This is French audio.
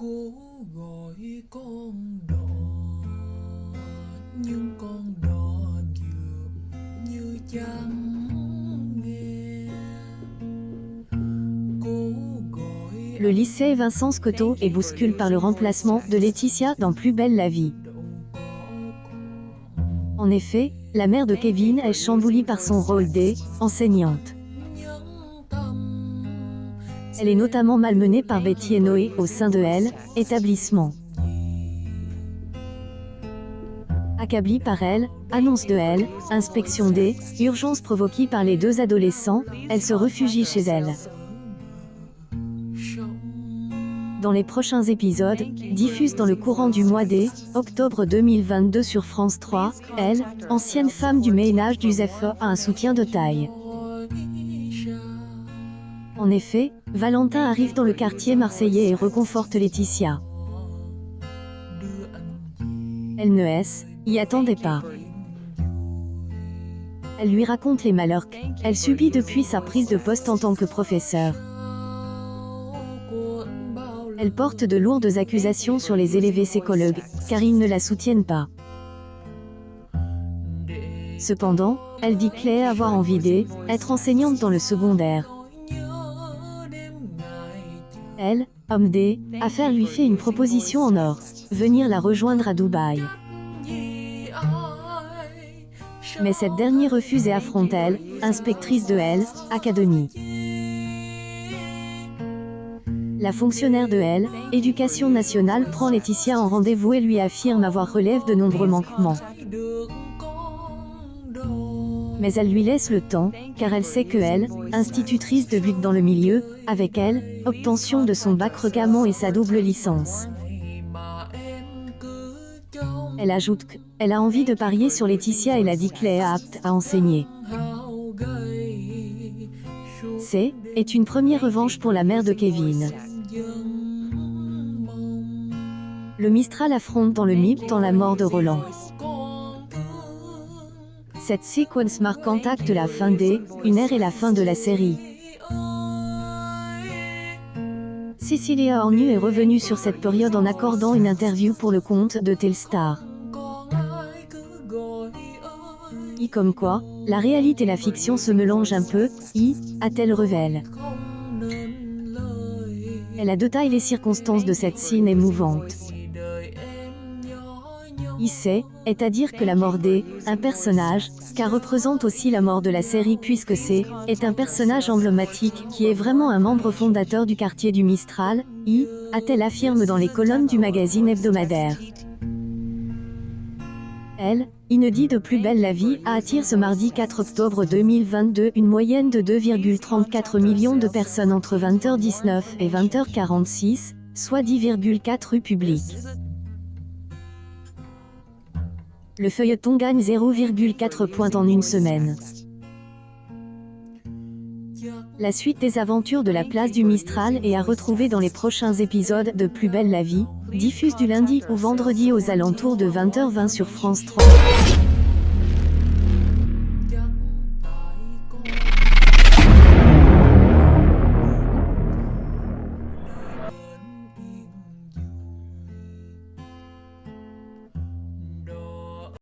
Cố gọi con đò nhưng con đò dường như chẳng nghe. Cố gọi Le lycée Vincent Scotto est bousculé par le remplacement de Laetitia dans Plus belle la vie. En effet, la mère de Kevin est chamboulée par son rôle d'enseignante. Elle est notamment malmenée par Betty et Noé au sein de L, établissement. Accablée par elle, annonce de L, inspection des urgences provoquées par les deux adolescents, elle se réfugie chez elle. Dans les prochains épisodes, diffusés dans le courant du mois d'octobre 2022 sur France 3, elle, ancienne femme du ménage du ZFE, a un soutien de taille. En effet, Valentin arrive dans le quartier marseillais et réconforte Laetitia. Elle ne y attendait pas. Elle lui raconte les malheurs qu'elle subit depuis sa prise de poste en tant que professeure. Elle porte de lourdes accusations sur les élèves psychologues, car ils ne la soutiennent pas. Cependant, elle dit Claire avoir envie d'être enseignante dans le secondaire. Elle, homme d'affaires, lui fait une proposition en or, venir la rejoindre à Dubaï. Mais cette dernière refuse et affronte elle, inspectrice de L, Academy. La fonctionnaire de L, Éducation nationale, prend Laetitia en rendez-vous et lui affirme avoir relève de nombreux manquements. Mais elle lui laisse le temps, car elle sait que elle, institutrice débute dans le milieu, avec elle, obtention de son bac recamant et sa double licence. Elle ajoute qu'elle a envie de parier sur Laetitia et la dit Claire apte à enseigner. C'est une première revanche pour la mère de Kevin. Le Mistral affronte dans le MIP la mort de Roland. Cette séquence marquante acte la fin d'une ère et la fin de la série. Cecilia Ornu est revenue sur cette période en accordant une interview pour le compte de Telstar. Comme quoi, la réalité et la fiction se mélangent un peu, a-t-elle révélé. Elle a détaillé les circonstances de cette scène émouvante. C'est-à-dire que la mort d'un personnage, car représente aussi la mort de la série puisque est un personnage emblématique qui est vraiment un membre fondateur du quartier du Mistral, a-t-elle affirme dans les colonnes du magazine hebdomadaire. Elle, inédit de Plus belle la vie, a attiré ce mardi 4 octobre 2022 une moyenne de 2,34 millions de personnes entre 20h19 et 20h46, soit 10,4 rues publiques. Le feuilleton gagne 0,4 points en une semaine. La suite des aventures de la place du Mistral est à retrouver dans les prochains épisodes de Plus belle la vie, diffusés du lundi au vendredi aux alentours de 20h20 sur France 3.